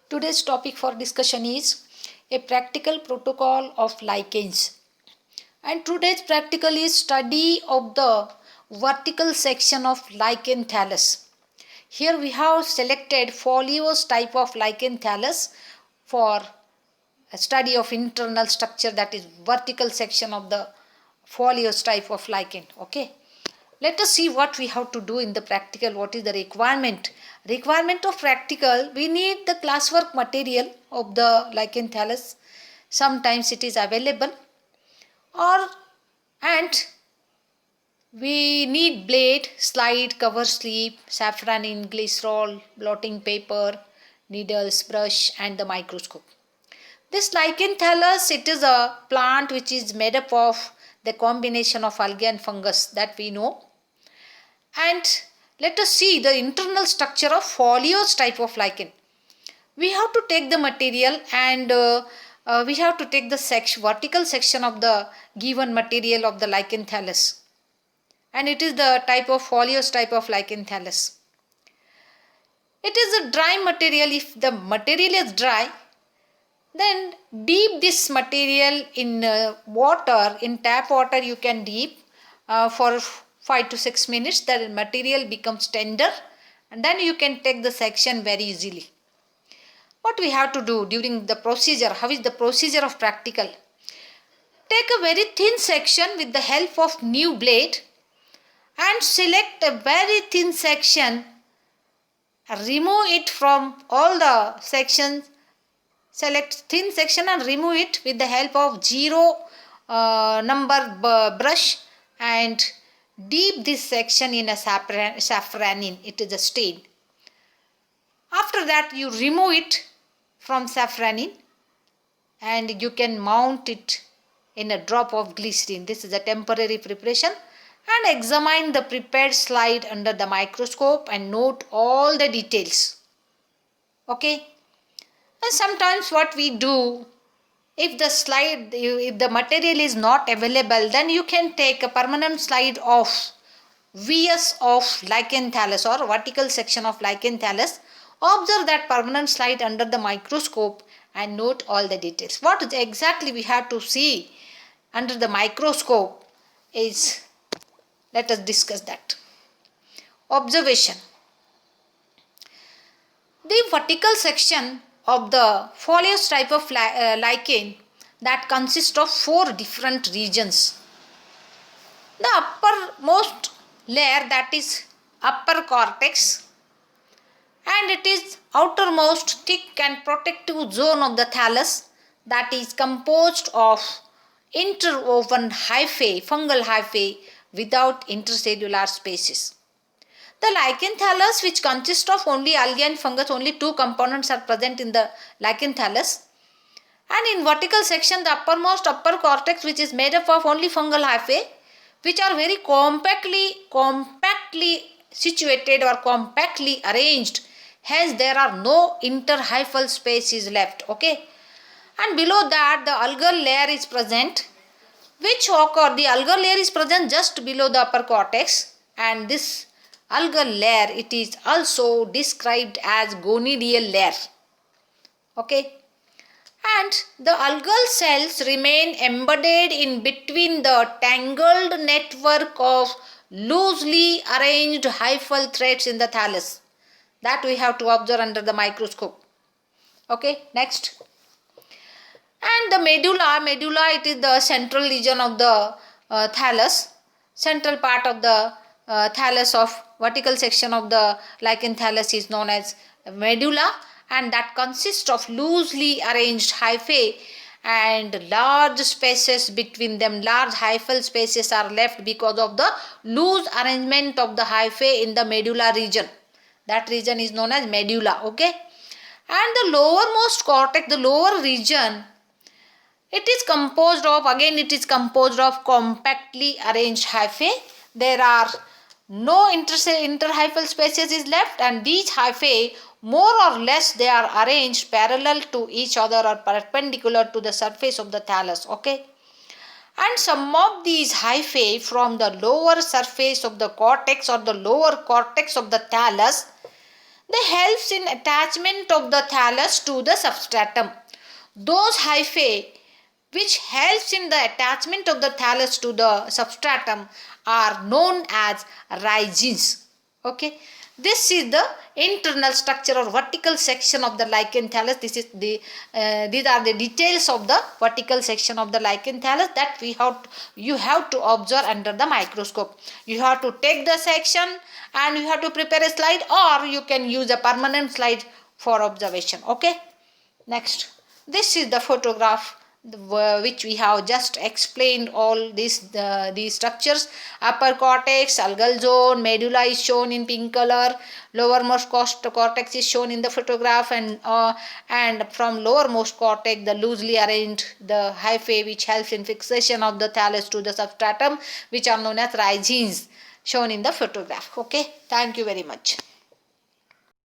Today's topic for discussion is a practical protocol of lichens. And today's practical is study of the vertical section of lichen thallus. Here we have selected foliose type of lichen thallus for a study of internal structure, that is vertical section of the foliose type of lichen. Okay. Let us see what we have to do in the practical. What is the requirement? Requirement of practical, we need the classwork material of the lichen thallus. Sometimes it is available, and we need blade, slide, cover slip, safranin, glycerol, blotting paper, needles, brush and the microscope. This lichen thallus, it is a plant which is made up of the combination of algae and fungus that we know. And let us see the internal structure of foliose type of lichen. We have to take the material and we have to take the vertical section of the given material of the lichen thallus. And it is the type of foliose type of lichen thallus. It is a dry material. If the material is dry, then dip this material in water, in tap water you can dip for 5 to 6 minutes. The material becomes tender and then you can take the section very easily. What we have to do during the procedure? How is the procedure of practical? Take a very thin section with the help of new blade and select a very thin section. Remove it from all the sections. Select thin section and remove it with the help of 0 number brush and dip this section in a safranin. It is a stain. After that you remove it from safranin and you can mount it in a drop of glycerin. This is a temporary preparation, and examine the prepared slide under the microscope and note all the details. Okay. And sometimes what we do, if the material is not available, then you can take a permanent slide of vs of lichen thallus or vertical section of lichen thallus. Observe that permanent slide under the microscope and note all the details. What exactly we have to see under the microscope is, let us discuss that. Observation. The vertical section of the foliose type of lichen that consists of 4 different regions. The uppermost layer, that is upper cortex, and it is outermost thick and protective zone of the thallus that is composed of interwoven hyphae, fungal hyphae without intercellular spaces. The lichen thallus, which consists of only algae and fungus, only 2 components are present in the lichen thallus. And in vertical section, the uppermost upper cortex, which is made up of only fungal hyphae, which are very compactly situated or compactly arranged. Hence, there are no interhyphal spaces left. Okay. And below that, the algal layer is present, which occur. The algal layer is present just below the upper cortex, and this algal layer, it is also described as gonadial layer. Okay. And the algal cells remain embedded in between the tangled network of loosely arranged hyphal threads in the thallus. That we have to observe under the microscope. Okay, next. And the medulla, it is the central region of the thallus, central part of the thallus of vertical section of the lichen thallus is known as medulla, and that consists of loosely arranged hyphae and large spaces between them. Large hyphal spaces are left because of the loose arrangement of the hyphae in the medulla region. That region is known as medulla. Okay. And the lowermost cortex, the lower region, it is composed of compactly arranged hyphae. There are no interhyphal spaces is left, and these hyphae, more or less, they are arranged parallel to each other or perpendicular to the surface of the thallus. Okay. And some of these hyphae from the lower surface of the cortex or the lower cortex of the thallus, They helps in attachment of the thallus to the substratum. Those hyphae which helps in the attachment of the thallus to the substratum are known as rhizines. Okay, this is the internal structure or vertical section of the lichen thallus. These are the details of the vertical section of the lichen thallus that you have to observe under the microscope. You have to take the section and you have to prepare a slide, or you can use a permanent slide for observation. Okay, next, this is the photograph which we have just explained all these structures. Upper cortex, algal zone, medulla is shown in pink color, lowermost cortex is shown in the photograph, and from lowermost cortex the loosely arranged the hyphae which helps in fixation of the thallus to the substratum, which are known as rhizines, shown in the photograph. Okay, thank you very much.